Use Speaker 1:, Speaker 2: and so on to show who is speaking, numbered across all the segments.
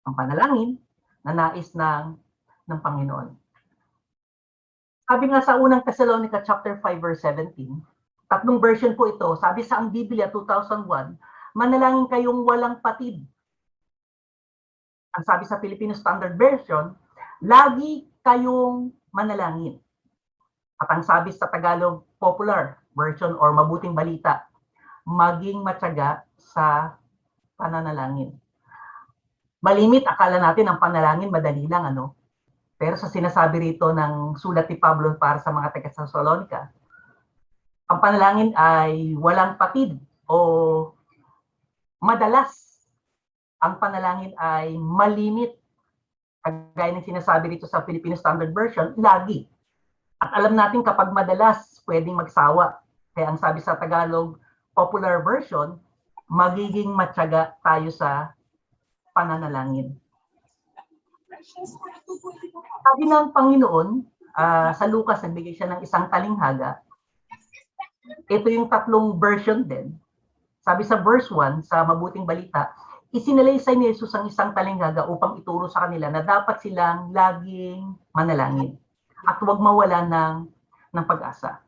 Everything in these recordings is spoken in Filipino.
Speaker 1: ang panalangin na nais ng Panginoon. Sabi nga sa unang Thessalonica chapter 5 verse 17, tatlong version po ito, sabi sa ang Biblia 2001, manalangin kayong walang patid. Ang sabi sa Filipino Standard Version, lagi kayong manalangin. At ang sabi sa Tagalog Popular Version or Mabuting Balita, maging matyaga sa pananalangin. Malimit, akala natin ang panalangin madali lang, ano? Pero sa sinasabi rito ng sulat ni Pablo para sa mga taga-Thessalonica, ang panalangin ay walang patid o madalas ang panalangin ay malimit. Kagaya ng sinasabi rito sa Filipino Standard Version, lagi. At alam natin kapag madalas, pwedeng magsawa. Kaya ang sabi sa Tagalog Popular Version, magiging matyaga tayo sa pananalangin. Sabi ng Panginoon, sa Lucas, nagbigay siya ng isang talinghaga. Ito yung tatlong version din. Sabi sa verse 1, sa Mabuting Balita, isinalaysay ni Jesus ang isang talinghaga upang ituro sa kanila na dapat silang laging manalangin at huwag mawala ng pag-asa.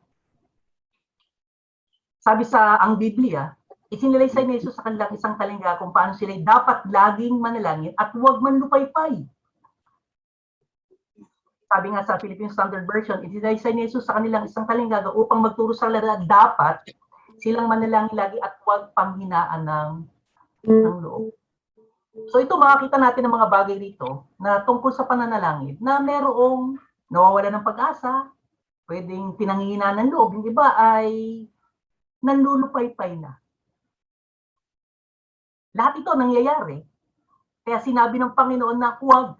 Speaker 1: Sabi sa ang Biblia, isinalaysay ni Jesus sa kanilang isang talinghaga kung paano sila dapat laging manalangin at huwag manlupaypay. Sabi nga sa Philippine Standard Version, isinalaysay ni Jesus sa kanilang isang talinghaga upang magturo sa kanila dapat silang manalangin lagi at huwag panghinaan ng loob. So ito, makakita natin ng mga bagay rito na tungkol sa pananalangin na merong nawawala ng pag-asa, pwedeng pinanghihinaan ng loob, yung iba ay nanlulupaypay na. Lahat ito nangyayari, kaya sinabi ng Panginoon na huwag,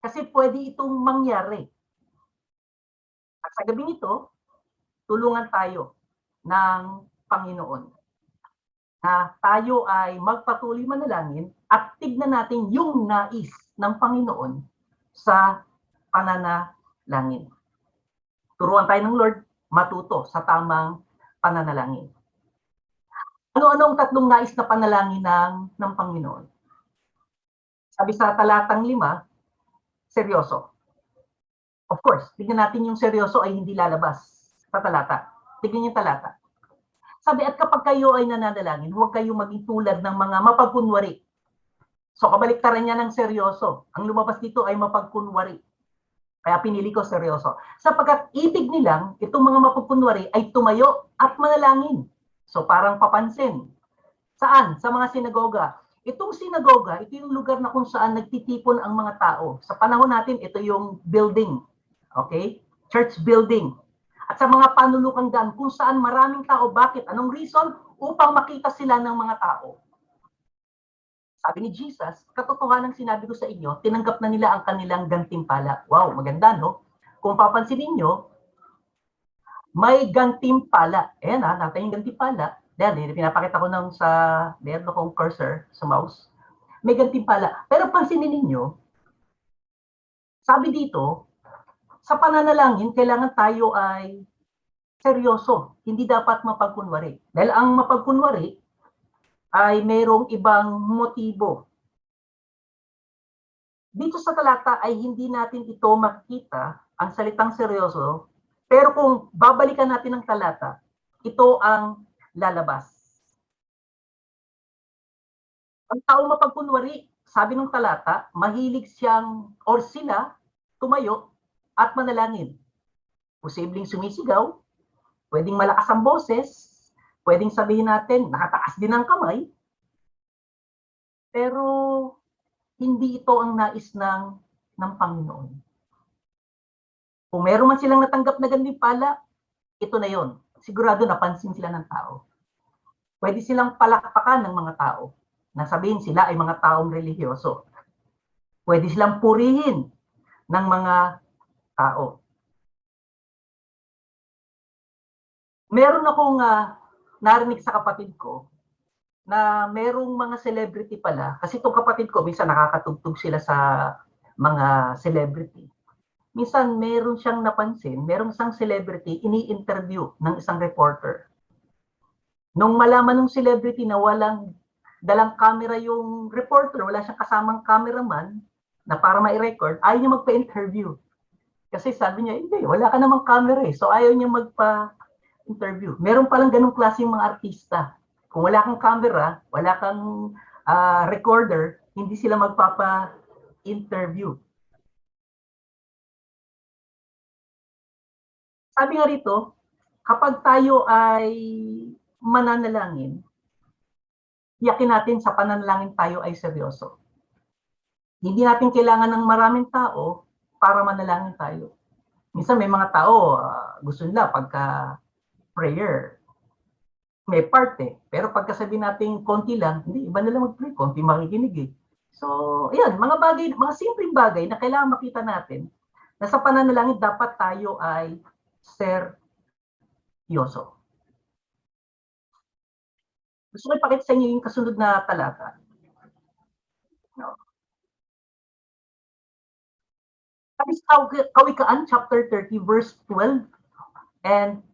Speaker 1: kasi pwede itong mangyari. At sa gabing ito, tulungan tayo ng Panginoon na tayo ay magpatuloy manalangin at tignan natin yung nais ng Panginoon sa pananalangin. Turuan tayo ng Lord matuto sa tamang pananalangin. Ano-ano ang tatlong nais na panalangin ng Panginoon? Sabi sa talatang 5, seryoso. Of course, tignan natin yung seryoso ay hindi lalabas sa talata. Tignan yung talata. Sabi, at kapag kayo ay nananalangin, huwag kayong maging tulad ng mga mapagkunwari. So, kabaliktaran niya ng seryoso. Ang lumabas dito ay mapagkunwari. Kaya pinili ko seryoso. Sapagkat ibig nilang, itong mga mapagkunwari ay tumayo at manalangin. So, parang papansin. Saan? Sa mga sinagoga. Itong sinagoga, ito yung lugar na kung saan nagtitipon ang mga tao. Sa panahon natin, ito yung building. Okay? Church building. At sa mga panulukang daan, kung saan maraming tao. Bakit? Anong reason? Upang makita sila ng mga tao. Sabi ni Jesus, katotohanan sinabi ko sa inyo, tinanggap na nila ang kanilang gantimpala. Wow, maganda, no? Kung papansinin nyo, may gantimpala. Ayan natin yung gantimpala. Dahil, pinapakita ko nang sa, meron akong cursor sa mouse. May gantimpala. Pero pansinin ninyo, sabi dito, sa pananalangin, kailangan tayo ay seryoso. Hindi dapat mapagkunwari. Dahil ang mapagkunwari ay mayroong ibang motibo. Dito sa talata ay hindi natin ito makikita, ang salitang seryoso, pero kung babalikan natin ang talata, ito ang lalabas. Ang tao mapagkunwari, sabi ng talata, mahilig siyang or sila tumayo at manalangin. Posibleng sumisigaw, pwedeng malakas ang boses, pwedeng sabihin natin, nakataas din ang kamay, pero hindi ito ang nais ng Panginoon. Kung meron man silang natanggap na gantimpala, ito na yon. Sigurado napansin sila ng tao. Pwede silang palakpakan ng mga tao na sabihin sila ay mga taong relihiyoso. Pwede silang purihin ng mga tao. Meron akong narinig sa kapatid ko na merong mga celebrity pala, kasi itong kapatid ko, minsan nakakatugtog sila sa mga celebrity. Minsan meron siyang napansin, merong isang celebrity, ini-interview ng isang reporter. Nung malaman ng celebrity na walang dalang camera yung reporter, wala siyang kasamang cameraman na para ma-record, ayaw niya magpa-interview. Kasi sabi niya, hindi, wala ka namang camera eh. So ayaw niya magpa-interview. Meron palang ganung klaseng mga artista. Kung wala kang camera, wala kang recorder, hindi sila magpapa-interview. Sabi nga rito, kapag tayo ay mananalangin, tiyakin natin sa pananalangin tayo ay seryoso. Hindi natin kailangan ng maraming tao para manalangin tayo. Minsan may mga tao, gusto nila pagka prayer, may part eh. Pero pagkasabi natin konti lang, hindi, iba na lang mag-pray, konti makikinig eh. So, ayan, mga bagay, mga simpleng bagay na kailangan makita natin na sa pananalangin dapat tayo ay seryoso. Gusto ko ipakita sa inyo yung kasunod na talata. No? Sabi sa Kawikaan, chapter 30, verse 12 and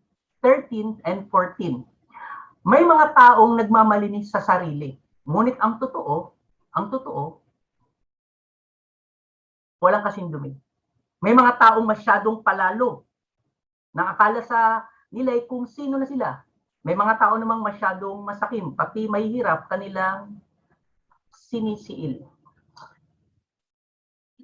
Speaker 1: 13 and 14. May mga taong nagmamalinis sa sarili. Ngunit ang totoo, walang kasindumi. May mga taong masyadong palalo. Nang akala sa nila kung sino na sila. May mga tao namang masyadong masakim, pati mahihirap kanilang sinisiil.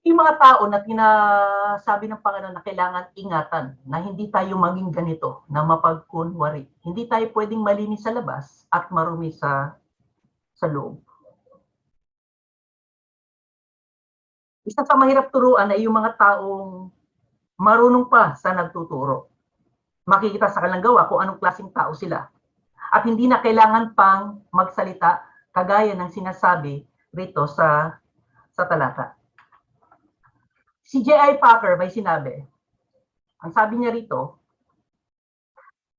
Speaker 1: Yung mga tao na tinasabi ng Panginoon na kailangan ingatan na hindi tayo maging ganito, na mapagkunwari. Hindi tayo pwedeng malinis sa labas at marumi sa loob. Isa sa mahirap turuan ay yung mga taong marunong pa sa nagtuturo. Makikita sa kanilang gawa kung anong klaseng tao sila. At hindi na kailangan pang magsalita kagaya ng sinasabi rito sa talata. Si J.I. Packer may sinabi, ang sabi niya rito,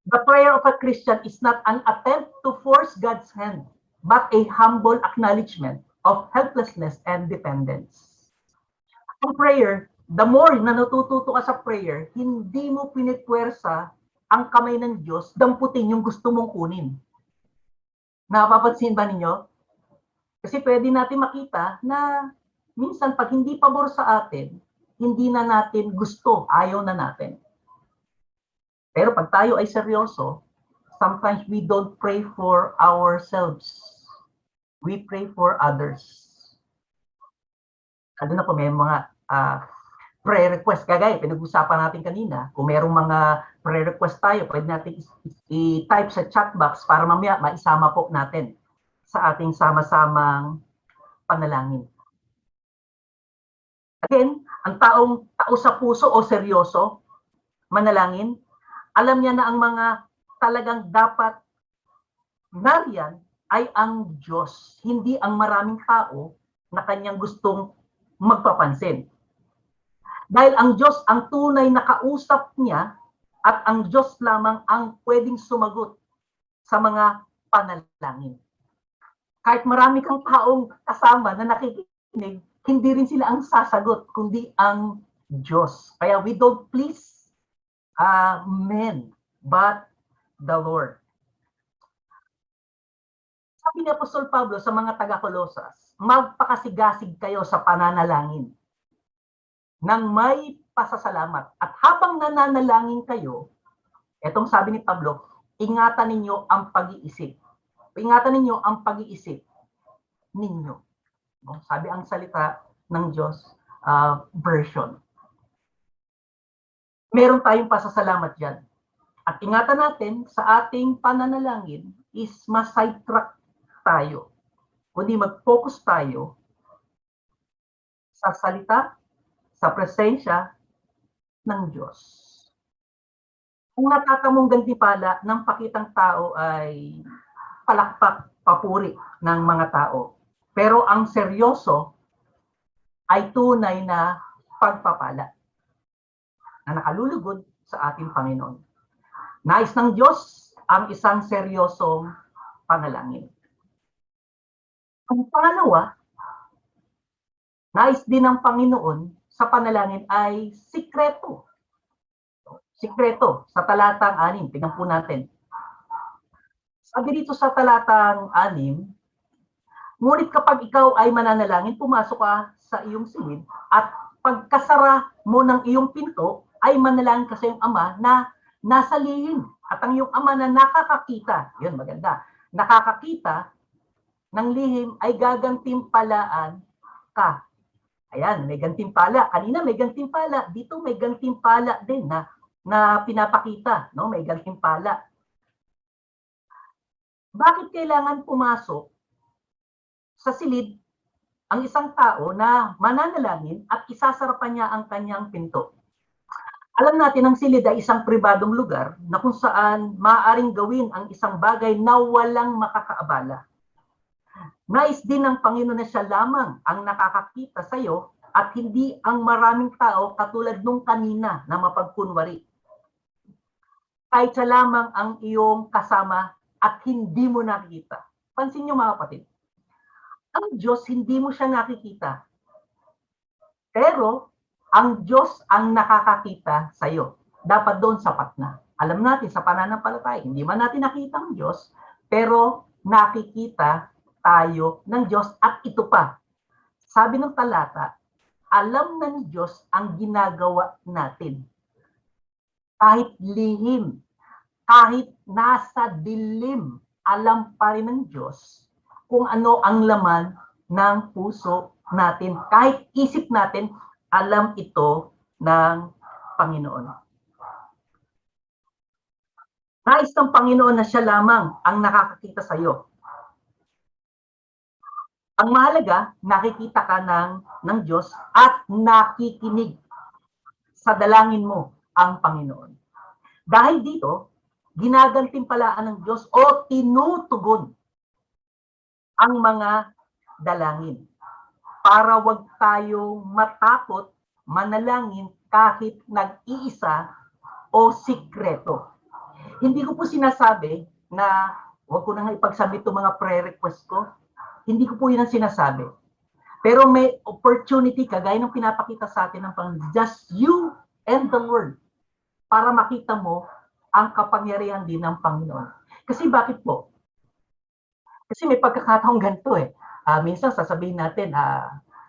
Speaker 1: the prayer of a Christian is not an attempt to force God's hand, but a humble acknowledgement of helplessness and dependence. Ang prayer, the more na natututo ka sa prayer, hindi mo pinipwersa ang kamay ng Diyos, damputin yung gusto mong kunin. Napapansin ba ninyo? Kasi pwede natin makita na minsan pag hindi pabor sa atin, hindi na natin gusto, ayaw na natin. Pero pag tayo ay seryoso, sometimes we don't pray for ourselves. We pray for others. Ano na po, may mga prayer request. Kagaya, pinag-usapan natin kanina, kung merong mga prayer request tayo, pwede natin i-type sa chat box para mamaya maisama po natin sa ating sama-samang panalangin. Again, ang taong tao sa puso o seryoso, manalangin, alam niya na ang mga talagang dapat nariyan ay ang Diyos, hindi ang maraming tao na kanyang gustong magpapansin. Dahil ang Diyos ang tunay na kausap niya at ang Diyos lamang ang pwedeng sumagot sa mga panalangin. Kahit marami kang taong kasama na nakikinig, hindi rin sila ang sasagot, kundi ang Diyos. Kaya we don't please men, but the Lord. Sabi ni Apostol Pablo sa mga taga-Kolosas, magpakasigasig kayo sa pananalangin nang may pasasalamat. At habang nananalangin kayo, etong sabi ni Pablo, ingatan ninyo ang pag-iisip. Ingatan ninyo ang pag-iisip ninyo. Sabi ang salita ng Diyos version. Meron tayong pasasalamat dyan. At ingatan natin sa ating pananalangin is ma-sidetrack tayo. Kundi mag-focus tayo sa salita, sa presensya ng Diyos. Kung natatamong gantimpala ng pakitang tao ay palakpak, papuri ng mga tao. Pero ang seryoso ay tunay na pagpapala na nakalulugod sa ating Panginoon. Nais ng Diyos ang isang seryosong panalangin. Ang pangalawa, nais din ng Panginoon sa panalangin ay sikreto. Sikreto sa talatang 6. Tingnan po natin. Sabi dito sa talatang 6, Ngunit kapag ikaw ay mananalangin, pumasok ka sa iyong silid at pagkasara mo ng iyong pinto, ay manalangin ka sa iyong ama na nasa lihim. At ang iyong ama na nakakakita, yun maganda, nakakakita ng lihim ay gagantimpalaan ka. Ayan, may gantimpala. Kanina may gantimpala. Dito may gantimpala din na pinapakita. No? May gantimpala. Bakit kailangan pumasok sa silid ang isang tao na mananalangin at isasarapan niya ang kanyang pinto? Alam natin ang silid ay isang pribadong lugar na kung saan maaaring gawin ang isang bagay na walang makakaabala. Nais din ng Panginoon na siya lamang ang nakakakita sa iyo at hindi ang maraming tao katulad nung kanina na mapagkunwari. Kahit siya lamang ang iyong kasama at hindi mo nakikita. Pansin niyo mga kapatid, ang Diyos hindi mo siya nakikita. Pero ang Diyos ang nakakakita sa iyo. Dapat doon sapat na. Alam natin sa pananampalataya, hindi man natin nakita ang Diyos, pero nakikita tayo ng Diyos at ito pa. Sabi ng talata, alam na ni Diyos ang ginagawa natin. Kahit lihim, kahit nasa dilim, alam pa rin ng Diyos kung ano ang laman ng puso natin. Kahit isip natin, alam ito ng Panginoon. Nais ng Panginoon na siya lamang ang nakakakita sa iyo. Ang mahalaga, nakikita ka ng Diyos at nakikinig sa dalangin mo ang Panginoon. Dahil dito, ginagantimpalaan ng Diyos o tinutugon ang mga dalangin para wag tayo matakot manalangin kahit nag-iisa o sikreto. Hindi ko po sinasabi na wag ko na nga ipagsabit itong mga prayer request ko. Hindi ko po yun ang sinasabi. Pero may opportunity, kagaya ng pinapakita sa atin ng Panginoon, just you and the Lord, para makita mo ang kapangyarihan din ng Panginoon. Kasi bakit po? Kasi may pagkakataong ganito eh. Minsan sasabihin natin,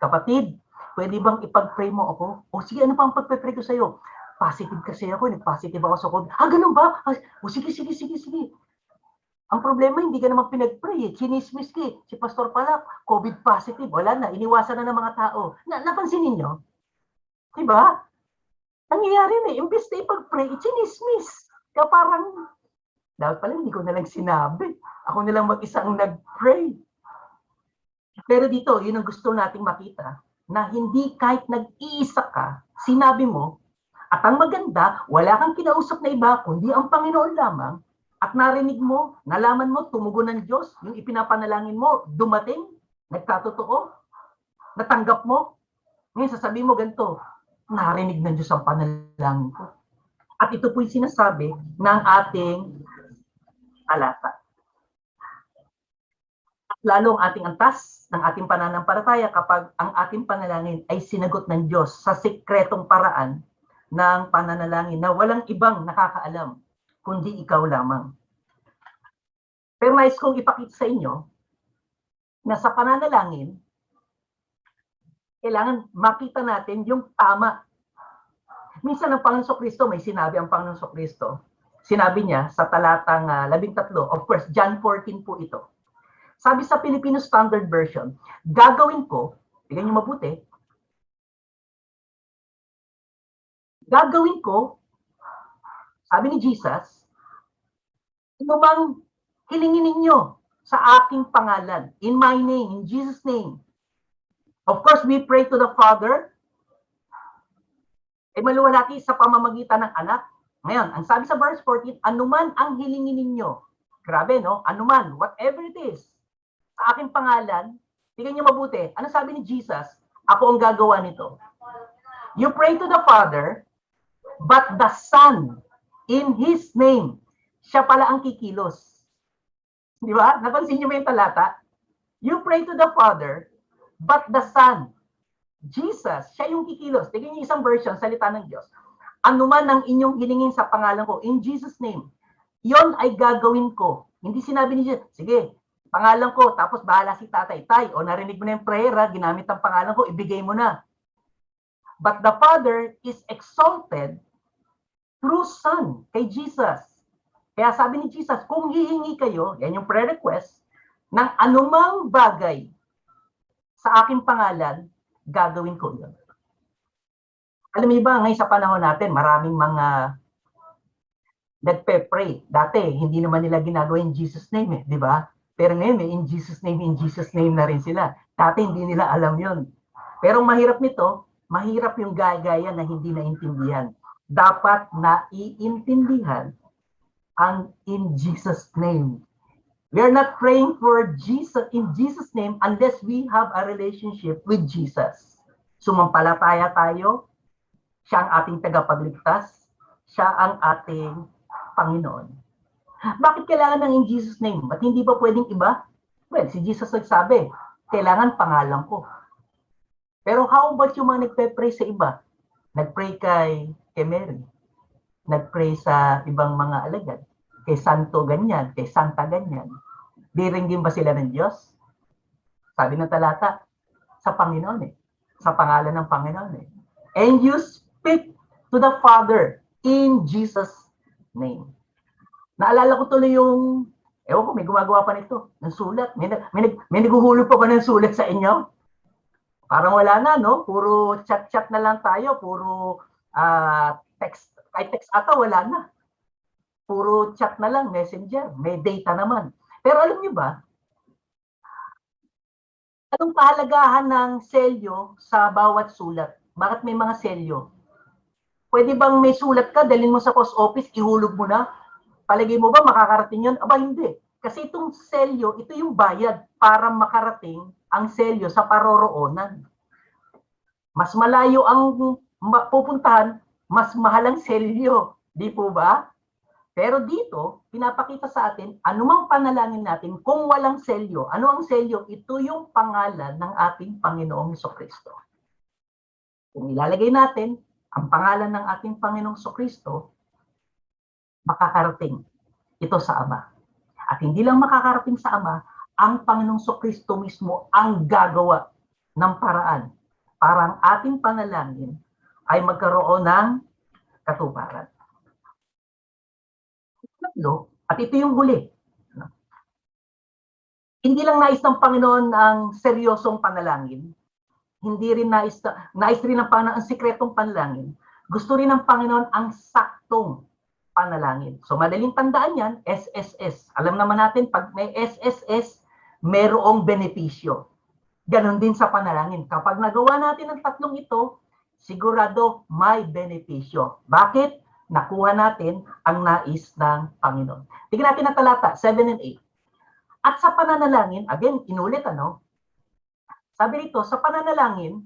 Speaker 1: kapatid, pwede bang ipag-pray mo ako? O sige, ano pa ang pag-pray ko sa'yo? Positive kasi ako, nag-positive ako sa COVID. Ganun ba? O sige. Ang problema, hindi ka naman pinag-pray eh. Chinismis ka eh. Si Pastor pala, COVID positive. Wala na, iniwasan na ng mga tao. Napansin ninyo? Diba? Nangyayari na eh. Imbis na ipag-pray, chinismis. Kaya parang, dapat pala hindi ko na lang sinabi. Ako na lang mag-isang nag-pray. Pero dito, yun ang gusto nating makita, na hindi kahit nag-iisa ka, sinabi mo, at ang maganda, wala kang kinausap na iba, kundi ang Panginoon lamang, at narinig mo, nalaman mo, tumugon ng Diyos, yung ipinapanalangin mo, dumating, nagkatotoo, natanggap mo. Ngayon, sasabihin mo ganito, narinig ng Diyos ang panalangin ko. At ito po yung sinasabi ng ating talata. At lalo ang ating antas ng ating pananampalataya kapag ang ating panalangin ay sinagot ng Diyos sa sikretong paraan ng pananalangin na walang ibang nakakaalam, kundi ikaw lamang. Pero nais kong ipakita sa inyo na sa pananalangin, kailangan makita natin yung tama. Minsan ang Panginoon Kristo, may sinabi ang Panginoon Kristo. Sinabi niya sa talatang 13, of course, John 14 po ito. Sabi sa Filipino Standard Version, gagawin ko, tignan niyo mabuti, gagawin ko, sabi ni Jesus, ano bang hilingin ninyo sa aking pangalan, in my name, in Jesus' name. Of course, we pray to the Father, maluwalhati sa pamamagitan ng anak. Ngayon, ang sabi sa verse 14, anuman ang hilingin ninyo, grabe no, anuman, whatever it is, sa aking pangalan, tingnan niyo mabuti, ano sabi ni Jesus, ako ang gagawa nito. You pray to the Father, but the Son, in His name, siya pala ang kikilos. Di ba? Napansin niyo ba yung talata? You pray to the Father, but the Son, Jesus, siya yung kikilos. Tignan niyo isang version, salita ng Diyos. Anuman ang inyong hilingin sa pangalan ko, in Jesus' name, yon ay gagawin ko. Hindi sinabi ni Jesus, sige, Pangalan ko, tapos bahala si tatay. Tay, o narinig mo na yung prayer, ha? Ginamit ang pangalan ko, ibigay mo na. But the Father is exalted through Son, kay Jesus. Kaya sabi ni Jesus, kung hihingi kayo, yan yung prayer request, ng anumang bagay sa aking pangalan, gagawin ko yun. Alam niyo ba, ngayon sa panahon natin, maraming mga nagpe-pray. Dati, hindi naman nila ginagawa in Jesus name, di ba? Pero ngayon, in Jesus name na rin sila. Dati, hindi nila alam yun. Pero mahirap nito, mahirap yung gaya-gaya na hindi naintindihan. Dapat naiintindihan ang in Jesus name. We are not praying for Jesus in Jesus name unless we have a relationship with Jesus. Sumampalataya tayo, siya ang ating tagapagligtas, siya ang ating Panginoon. Bakit kailangan ng in Jesus name? At hindi ba pwedeng iba? Well, si Jesus nagsabi, kailangan pangalan ko. Pero how about yung mga nagpe-pray sa iba? Nagpray kay Mary. Nagpray sa ibang mga alagad. Kay Santo ganyan, kay Santa ganyan. Diringgin ba sila ng Diyos? Sabi ng talata, sa Panginoon eh. Sa pangalan ng Panginoon eh. And you speak to the Father in Jesus' name. Naalala ko tuloy yung, ewan ko, may gumagawa pa nito, ng sulat. May naghuhulog pa ba ng sulat sa inyo? Parang wala na, no? Puro chat-chat na lang tayo, puro text, kahit text ata, wala na. Puro chat na lang, messenger, may data naman. Pero alam niyo ba, anong kahalagahan ng selyo sa bawat sulat? Bakit may mga selyo? Pwede bang may sulat ka, dalhin mo sa post office, ihulog mo na? Palagay mo ba makakarating yun? Aba, hindi. Kasi itong selyo, ito yung bayad para makarating ang selyo sa paroroonan. Mas malayo ang pupuntahan, mas mahal ang selyo. Di po ba? Pero dito, pinapakita sa atin, anumang panalangin natin, kung walang selyo, ano ang selyo? Ito yung pangalan ng ating Panginoong Jesucristo. Kung ilalagay natin ang pangalan ng ating Panginoong Jesucristo, makakarating ito sa Ama. At hindi lang makakarating sa Ama, ang Panginoong Jesucristo mismo ang gagawa ng paraan para ang ating panalangin ay magkaroon ng katuparan. At ito yung huli. Hindi lang nais ng Panginoon ang seryosong panalangin. Hindi rin nais rin ng Panginoon ang sikretong panalangin. Gusto rin ng Panginoon ang saktong panalangin. So madaling tandaan yan, SSS. Alam naman natin, pag may SSS, merong benepisyo. Ganon din sa panalangin. Kapag nagawa natin ang tatlong ito, sigurado may benepisyo. Bakit? Nakuha natin ang nais ng Panginoon. Tignan natin ang talata, 7 and 8. At sa pananalangin, again, inulit sabi rito, sa pananalangin,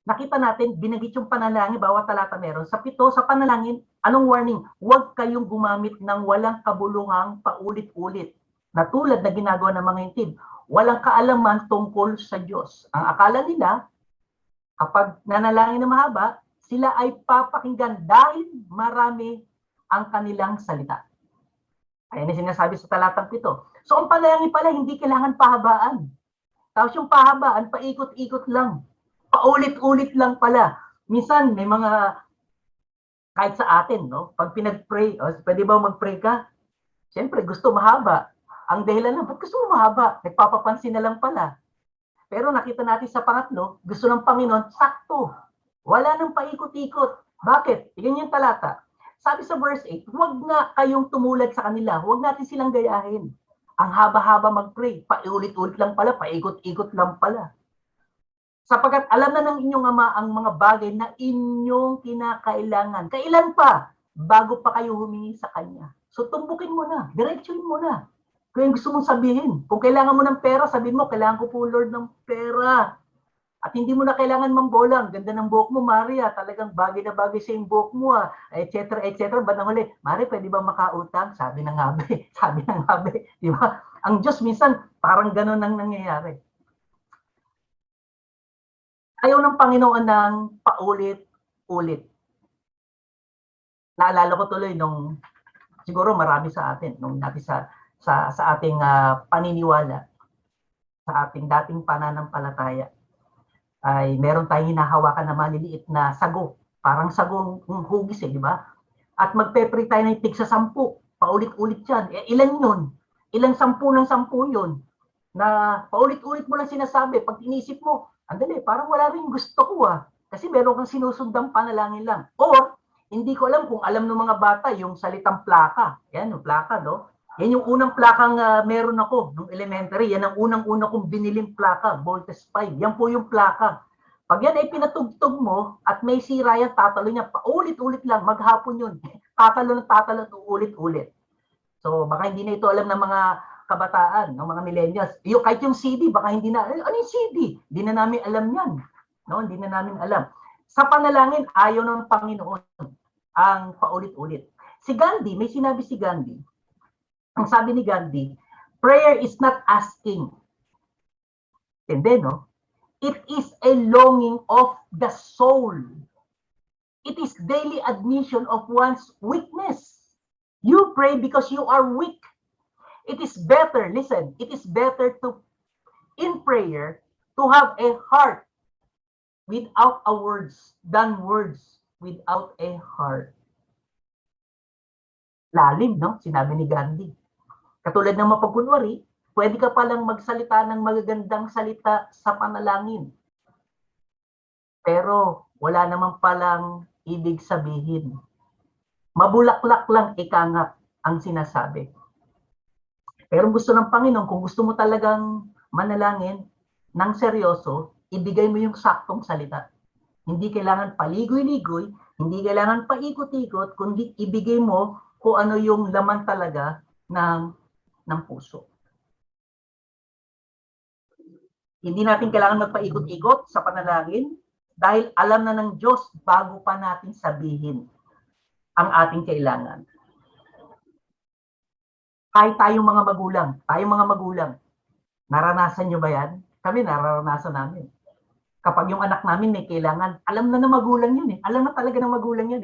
Speaker 1: nakita natin, binagit yung panalangin, bawat talata meron. Sa 7, sa panalangin, anong warning? Huwag kayong gumamit ng walang kabuluhang paulit-ulit na tulad na ginagawa ng mga hintid. Walang kaalaman tungkol sa Diyos. Ang akala nila, kapag nanalangin na mahaba, sila ay papakinggan dahil marami ang kanilang salita. Ayan yung sinasabi sa talatang 7. So ang panalangin pala, hindi kailangan pahabaan. Tapos yung pahabaan, paikot-ikot lang. Paulit-ulit lang pala. Minsan, may mga, kahit sa atin, no? Pag pinag-pray, pwede ba mag-pray ka? Siyempre, gusto mahaba. Ang dahilan lang, ba't gusto mo mahaba? Nagpapapansin na lang pala. Pero nakita natin sa pangatlo, gusto ng Panginoon, sakto. Wala nang paikot-ikot. Bakit? Tingnan yung talata. Sabi sa verse 8, huwag nga kayong tumulad sa kanila. Huwag natin silang gayahin. Ang haba-haba mag-pray. Paulit-ulit lang pala, paikot-ikot lang pala. Sapagkat alam na ng inyong Ama ang mga bagay na inyong kinakailangan. Kailan pa? Bago pa kayo humingi sa Kanya. So tumbukin mo na. Diretsuhin mo na. Kung gusto mong sabihin. Kung kailangan mo ng pera, sabihin mo, kailangan ko po Lord ng pera. At hindi mo na kailangan mambolang. Ganda ng buhok mo, Maria. Talagang bagay na bagay sa yung buhok mo, etc. etc. Ba't nang huli, Maria, pwede ba makautang? Sabi ng habi. Sabi ng habi. Di ba? Ang Diyos minsan, parang gano'n ang nangyayari. Ayaw ng Panginoon ng paulit-ulit. Naalala ko tuloy nung, siguro marami sa atin, nung dati sa sa ating paniniwala, sa ating dating pananampalataya, ay meron tayong hinahawakan na maliliit na sago. Parang sagong hugis di ba? At magpe-pray tayo ng tig sa 10. Paulit-ulit yan. Ilan yun? Ilang 10 ng 10 yun? Na paulit-ulit mo lang sinasabi. Pag inisip mo, andali, parang wala rin gusto ko Kasi meron kang sinusundang panalangin lang. Or, hindi ko alam kung alam ng mga bata yung salitang plaka. Yan, yung plaka, no? Yan yung unang plakang meron ako nung elementary. Yan ang unang-una kong biniling plaka, Voltes 5. Yan po yung plaka. Pag yan ay pinatugtog mo at may sira yan, tatalo niya. Paulit-ulit lang, maghapon yun. Tatalo ng tatalo, ulit-ulit. So, baka hindi na ito alam ng mga kabataan, ng mga millennials. Kahit yung CD, baka hindi na, ano yung CD? Hindi na namin alam yan. No? Hindi na namin alam. Sa panalangin, ayaw ng Panginoon ang paulit-ulit. Si Gandhi, may sinabi si Gandhi. Ang sabi ni Gandhi, prayer is not asking. Hindi, no? It is a longing of the soul. It is daily admission of one's weakness. You pray because you are weak. It is better, listen, it is better to, in prayer, to have a heart without a words than words without a heart. Lalim, no? Sinabi ni Gandhi. Katulad ng mapagkunwari, pwede ka palang magsalita ng magagandang salita sa panalangin. Pero wala naman palang ibig sabihin. Mabulaklak lang ikangat ang sinasabi. Pero gusto ng Panginoon, kung gusto mo talagang manalangin ng seryoso, ibigay mo yung saktong salita. Hindi kailangan paligoy-ligoy, hindi kailangan paikot-ikot, kundi ibigay mo kung ano yung laman talaga ng puso. Hindi natin kailangan magpaikot-ikot sa panalangin dahil alam na ng Diyos bago pa natin sabihin ang ating kailangan. Kahit tayong mga magulang, naranasan nyo ba yan? Kami naranasan namin. Kapag yung anak namin may kailangan, alam na ng magulang yun Alam na talaga ng magulang yun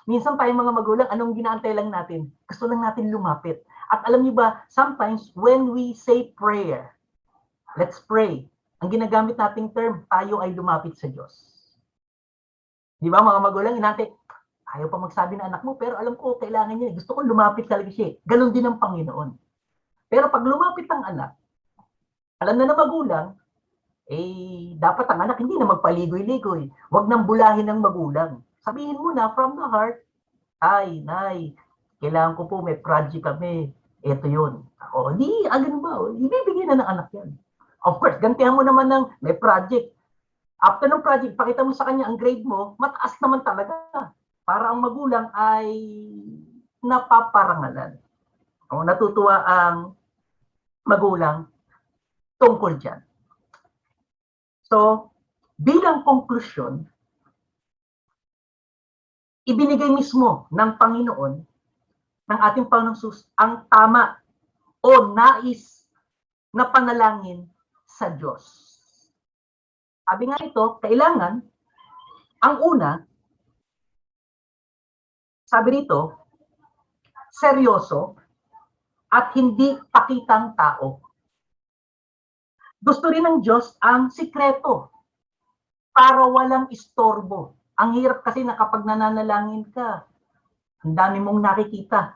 Speaker 1: Minsan tayong mga magulang, anong ginaantay lang natin? Gusto lang natin lumapit. At alam niyo ba, sometimes when we say prayer, let's pray. Ang ginagamit nating term, tayo ay lumapit sa Diyos. Di ba mga magulang, inantay, ayaw pa magsabi ng anak mo, pero alam ko, kailangan niya. Gusto ko lumapit talaga siya. Ganon din ang Panginoon. Pero pag lumapit ang anak, alam na ng magulang, dapat ang anak hindi na magpaligoy-ligoy. Huwag nang bulahin ng magulang. Sabihin mo na from the heart, ay, nay, kailangan ko po, may project kami. Ito yun. Di, ganun ba? Ibibigay na ng anak yan. Of course, gantihan mo naman ng may project. After ng project, pakita mo sa kanya ang grade mo, mataas naman talaga. Para ang magulang ay napaparangalan. Natutuwa ang magulang tungkol dyan. So, bilang konklusyon, ibinigay mismo ng Panginoon, ng ating Panginoong Jesus, ang tama o nais na panalangin sa Diyos. Sabi nga ito, kailangan, ang una, sabi rito, seryoso at hindi pakitang tao. Gusto rin ng Diyos ang sikreto para walang istorbo. Ang hirap kasi na kapag nananalangin ka, ang dami mong nakikita.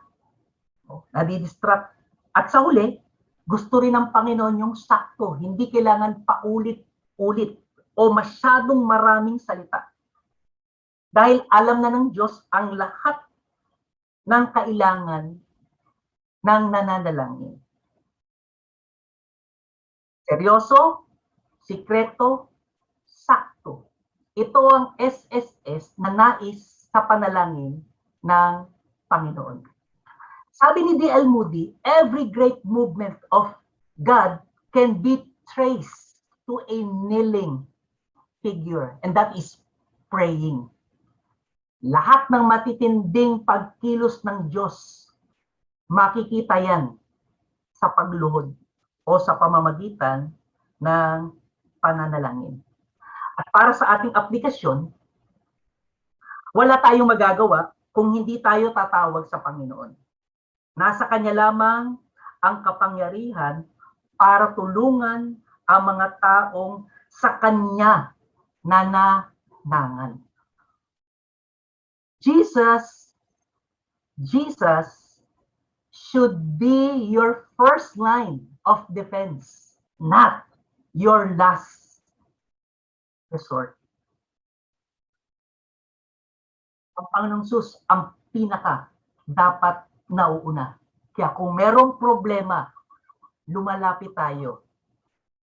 Speaker 1: Nadidistract. At sa huli, gusto rin ng Panginoon yung sakto. Hindi kailangan paulit-ulit o masyadong maraming salita. Dahil alam na ng Diyos ang lahat ng kailangan ng nananalangin. Seryoso, sikreto, sakto. Ito ang SSS na nais sa panalangin ng Panginoon. Sabi ni D.L. Moody, every great movement of God can be traced to a kneeling figure, and that is praying. Lahat ng matitinding pagkilos ng Diyos, makikita yan sa pagluhod o sa pamamagitan ng pananalangin. At para sa ating aplikasyon, wala tayong magagawa kung hindi tayo tatawag sa Panginoon. Nasa Kanya lamang ang kapangyarihan para tulungan ang mga taong sa Kanya nananangan. Jesus should be your first line of defense, not your last resort. Ang Panginoong Sus ang pinaka dapat nauuna. Kaya kung merong problema, lumalapit tayo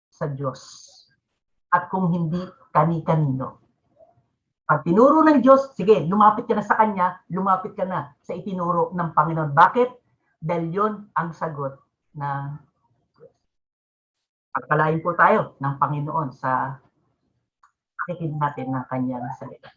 Speaker 1: sa Diyos. At kung hindi, kani-kanino. Pag tinuro ng Diyos, sige, lumapit ka na sa Kanya, lumapit ka na sa itinuro ng Panginoon. Bakit? Dahil yun ang sagot ng Diyos. Pagpalain po tayo ng Panginoon sa pakikinig natin ng Kanyang salita.